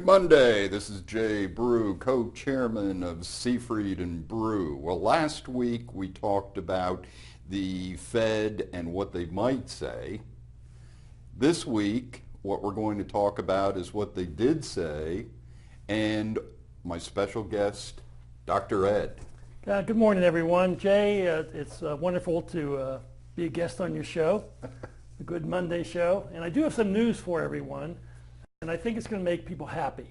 Monday. This is Jay Brew, co-chairman of Seafried and Brew. Well, last week we talked about the Fed and what they might say. This week, what we're going to talk about is what they did say, and my special guest, Dr. Ed. Good morning, everyone. Jay, it's wonderful to be a guest on your show, a good Monday show. And I do have some news for everyone, and I think it's going to make people happy.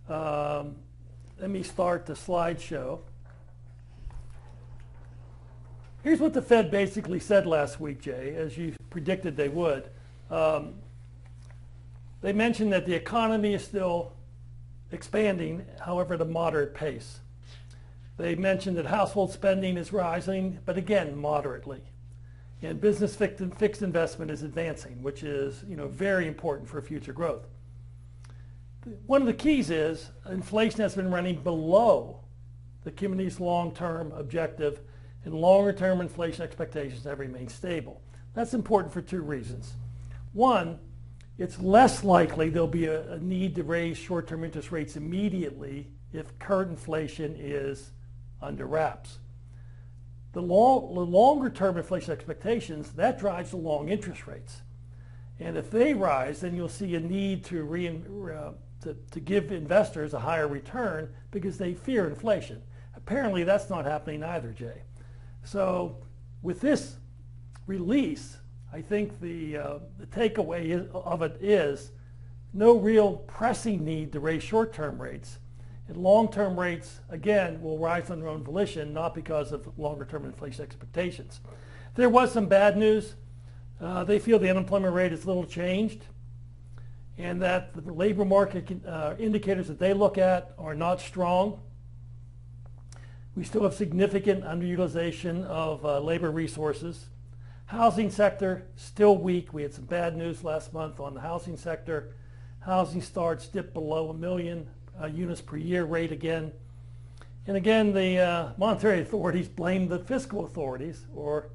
Let me start the slideshow. Here's what the Fed basically said last week, Jay, as you predicted they would. They mentioned that the economy is still expanding, however, at a moderate pace. They mentioned that household spending is rising, but again, moderately. And business fixed investment is advancing, which is, very important for future growth. One of the keys is inflation has been running below the community's long-term objective, and longer-term inflation expectations have remained stable. That's important for two reasons. One, it's less likely there'll be a need to raise short-term interest rates immediately if current inflation is under wraps. The longer-term inflation expectations, that drives the long interest rates. And if they rise, then you'll see a need to give investors a higher return because they fear inflation. Apparently that's not happening either, Jay. So with this release, I think the takeaway of it is no real pressing need to raise short-term rates. And long-term rates, again, will rise on their own volition, not because of longer-term inflation expectations. There was some bad news. They feel the unemployment rate is little changed, and that the labor market indicators that they look at are not strong. We still have significant underutilization of labor resources. Housing sector, still weak. We had some bad news last month on the housing sector. Housing starts dipped below 1 million units per year rate again. And again, the monetary authorities blame the fiscal authorities, or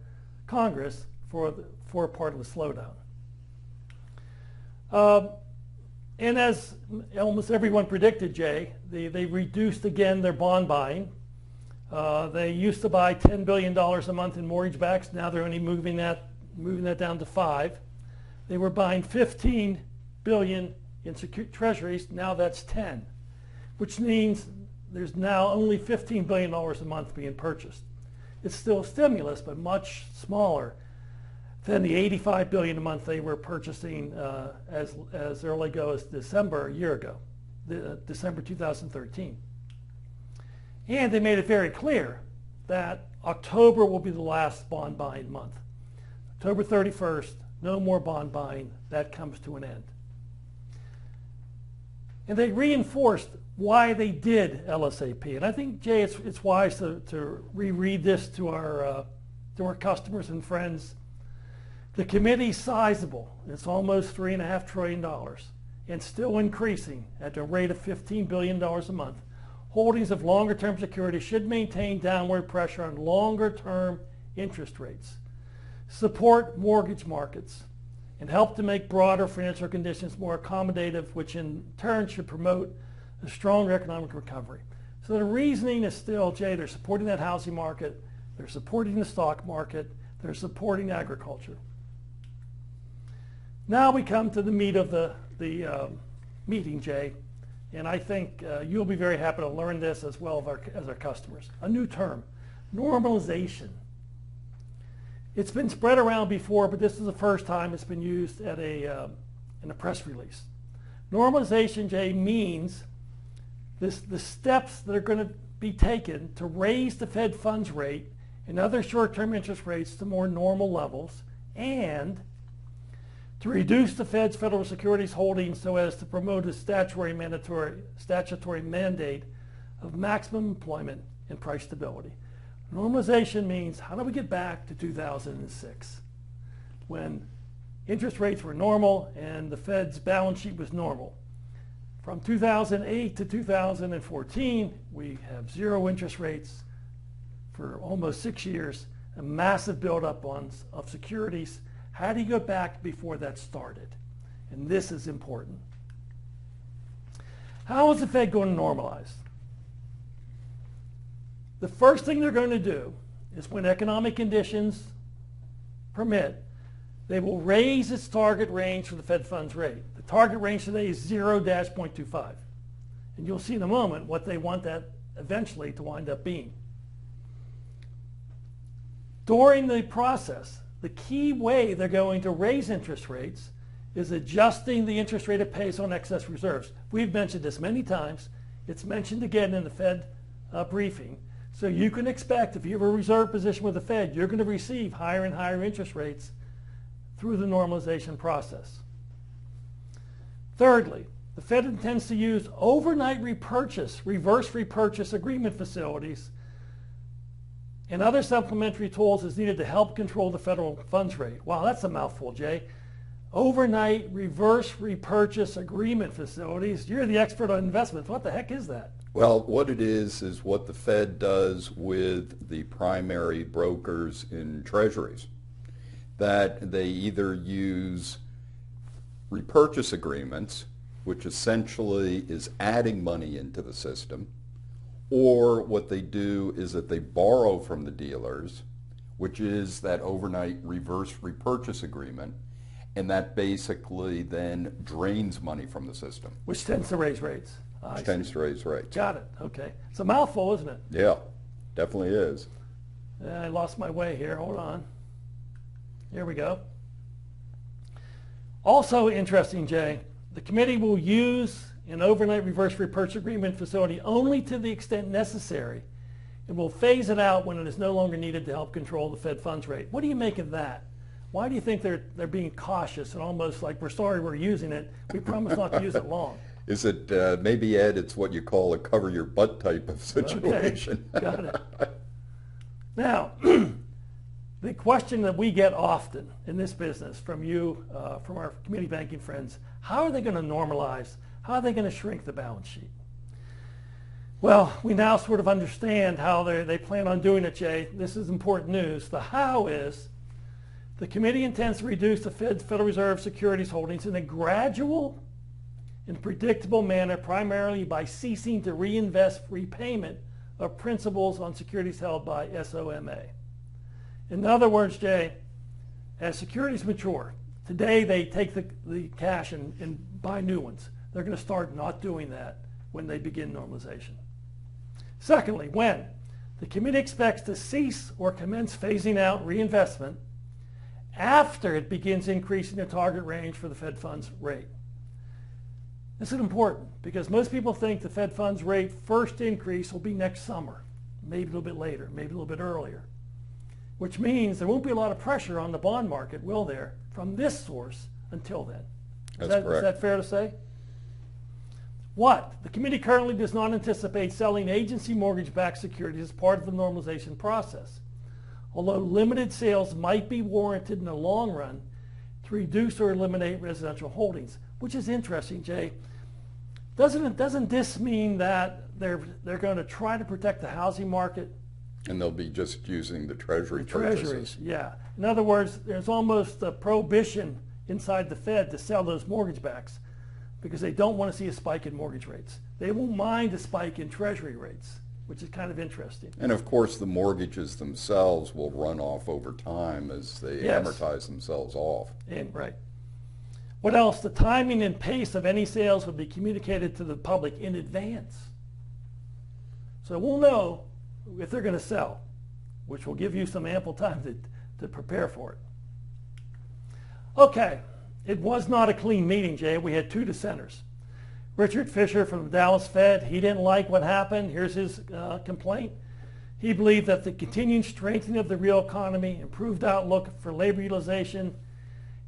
Congress, for part of the slowdown. And as almost everyone predicted, Jay, they reduced again their bond buying. They used to buy $10 billion a month in mortgage backs. Now they're only moving that down to $5 billion. They were buying $15 billion in secure treasuries. Now that's $10 billion, which means there's now only $15 billion a month being purchased. It's still stimulus, but much smaller than the $85 billion a month they were purchasing as early ago as December a year ago, December 2013. And they made it very clear that October will be the last bond buying month. October 31st, no more bond buying. That comes to an end. And they reinforced why they did LSAP. And I think, Jay, it's wise to reread this to our customers and friends. The committee's sizable. It's almost $3.5 trillion and still increasing at a rate of $15 billion a month. Holdings of longer-term securities should maintain downward pressure on longer-term interest rates, support mortgage markets, and help to make broader financial conditions more accommodative, which in turn should promote a stronger economic recovery. So the reasoning is still, Jay, they're supporting that housing market, they're supporting the stock market, they're supporting agriculture. Now we come to the meat of the meeting, Jay, and I think you'll be very happy to learn this as well as our customers. A new term, normalization. It's been spread around before, but this is the first time it's been used at in a press release. Normalization, Jay, means the steps that are going to be taken to raise the Fed funds rate and other short-term interest rates to more normal levels, and to reduce the Fed's federal securities holdings so as to promote a statutory mandate of maximum employment and price stability. Normalization means, how do we get back to 2006 when interest rates were normal and the Fed's balance sheet was normal? From 2008 to 2014, we have zero interest rates for almost 6 years, a massive buildup of securities. How do you go back before that started? And this is important. How is the Fed going to normalize? The first thing they're going to do is when economic conditions permit, they will raise its target range for the Fed funds rate. The target range today is 0-0.25. And you'll see in a moment what they want that eventually to wind up being. During the process, the key way they're going to raise interest rates is adjusting the interest rate it pays on excess reserves. We've mentioned this many times. It's mentioned again in the Fed briefing. So you can expect if you have a reserve position with the Fed, you're going to receive higher and higher interest rates through the normalization process. Thirdly, the Fed intends to use overnight repurchase, reverse repurchase agreement facilities and other supplementary tools as needed to help control the federal funds rate. Wow, that's a mouthful, Jay. Overnight reverse repurchase agreement facilities. You're the expert on investments. What the heck is that? Well, what it is what the Fed does with the primary brokers in treasuries, that they either use repurchase agreements, which essentially is adding money into the system, or what they do is that they borrow from the dealers, which is that overnight reverse repurchase agreement, and that basically then drains money from the system. Which tends to raise rates. Which tends to raise rates. Got it. Okay. It's a mouthful, isn't it? Yeah, definitely is. I lost my way here. Hold on. Here we go. Also interesting, Jay, the committee will use an overnight reverse repurchase agreement facility only to the extent necessary and will phase it out when it is no longer needed to help control the Fed funds rate. What do you make of that? Why do you think they're being cautious and almost like, we're sorry we're using it, we promise not to use it long? Is it, maybe, Ed, it's what you call a cover your butt type of situation. Okay, got it. Now, the question that we get often in this business from you, from our community banking friends, how are they going to normalize? How are they going to shrink the balance sheet? Well, we now sort of understand how they plan on doing it, Jay. This is important news. The how is the committee intends to reduce the Federal Reserve securities holdings in a gradual and predictable manner, primarily by ceasing to reinvest repayment of principals on securities held by SOMA. In other words, Jay, as securities mature, today they take the cash and buy new ones. They're going to start not doing that when they begin normalization. Secondly, when the committee expects to cease or commence phasing out reinvestment after it begins increasing the target range for the Fed funds rate. This is important because most people think the Fed funds rate first increase will be next summer, maybe a little bit later, maybe a little bit earlier, which means there won't be a lot of pressure on the bond market, will there, from this source until then. Is that fair to say? What? The committee currently does not anticipate selling agency mortgage-backed securities as part of the normalization process, although limited sales might be warranted in the long run to reduce or eliminate residential holdings, which is interesting, Jay. Doesn't this mean that they're going to try to protect the housing market? And they'll be just using the treasury purchases. Treasuries, yeah. In other words, there's almost a prohibition inside the Fed to sell those mortgage backs because they don't want to see a spike in mortgage rates. They won't mind a spike in treasury rates, which is kind of interesting. And of course the mortgages themselves will run off over time as they amortize themselves off. Right. What else? The timing and pace of any sales would be communicated to the public in advance. So we'll know if they're going to sell, which will give you some ample time to prepare for it. Okay, it was not a clean meeting, Jay. We had two dissenters. Richard Fisher from the Dallas Fed, he didn't like what happened. Here's his complaint. He believed that the continued strengthening of the real economy, improved outlook for labor utilization,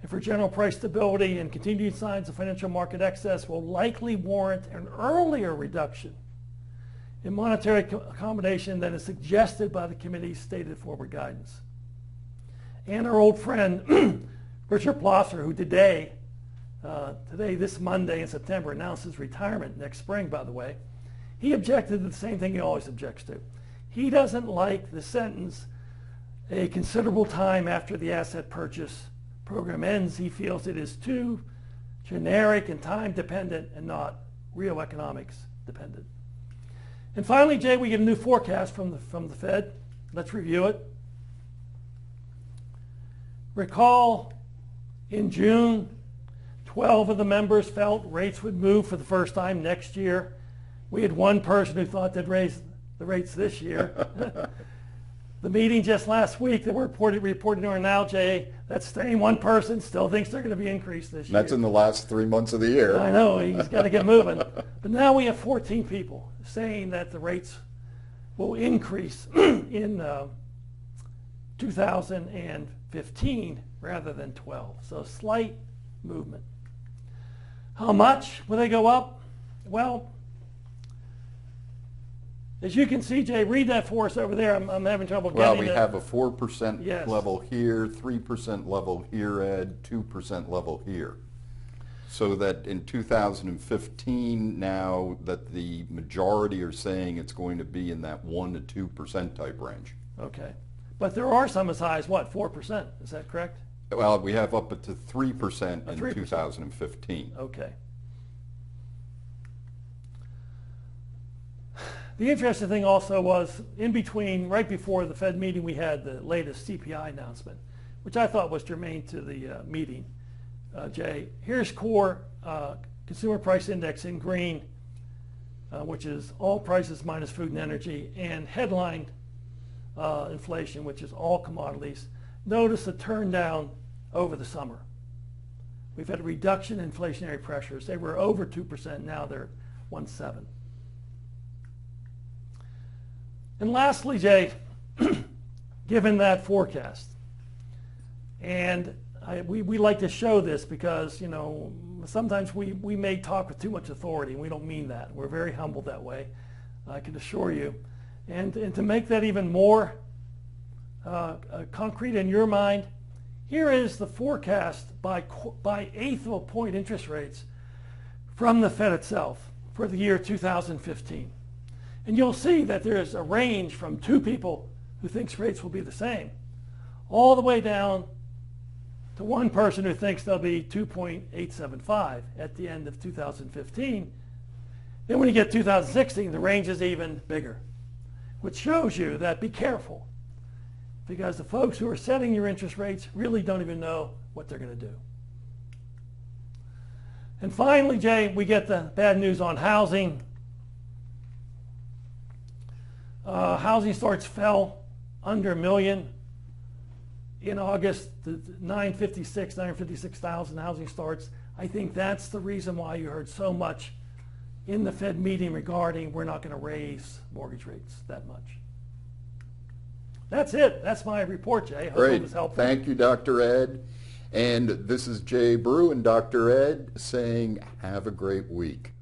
and for general price stability and continued signs of financial market excess will likely warrant an earlier reduction in monetary accommodation than is suggested by the committee's stated forward guidance. And our old friend, Richard Plosser, who today, this Monday in September, announced his retirement next spring, by the way, he objected to the same thing he always objects to. He doesn't like the sentence, a considerable time after the asset purchase program ends. He feels it is too generic and time dependent and not real economics dependent. And finally, Jay, we get a new forecast from the Fed. Let's review it. Recall in June, 12 of the members felt rates would move for the first time next year. We had one person who thought they'd raise the rates this year. The meeting just last week that we're reporting on now, Jay, that same one person still thinks they're going to be increased this year. That's in the last 3 months of the year. I know, he's got to get moving. But now we have 14 people saying that the rates will increase in 2015 rather than 12. So slight movement. How much will they go up? Well, as you can see, Jay, read that for us over there. I'm having trouble getting it. Well, we have a 4% Yes. level here, 3% level here, Ed, 2% level here. So that in 2015 now that the majority are saying it's going to be in that 1 to 2% type range. Okay. But there are some as high as what, 4%? Is that correct? Well, we have up to 3% in 3%. 2015. Okay. The interesting thing also was in between, right before the Fed meeting, we had the latest CPI announcement, which I thought was germane to the meeting. Jay, here's core consumer price index in green, which is all prices minus food and energy, and headline inflation, which is all commodities. Notice the turn down over the summer. We've had a reduction in inflationary pressures. They were over 2%, now they're 1.7. And lastly, Jay, given that forecast, and we like to show this because, you know, sometimes we may talk with too much authority, and we don't mean that. We're very humble that way, I can assure you. And to make that even more concrete in your mind, here is the forecast by eighth of a point interest rates from the Fed itself for the year 2015. And you'll see that there's a range from 2 people who thinks rates will be the same, all the way down to 1 person who thinks they'll be 2.875 at the end of 2015. Then when you get 2016, the range is even bigger, which shows you that be careful, because the folks who are setting your interest rates really don't even know what they're going to do. And finally, Jay, we get the bad news on housing. Housing starts fell under 1 million. In August, 956,000 housing starts. I think that's the reason why you heard so much in the Fed meeting regarding we're not going to raise mortgage rates that much. That's it. That's my report, Jay. Hope it was helpful. Thank you, Dr. Ed. And this is Jay Brew and Dr. Ed saying have a great week.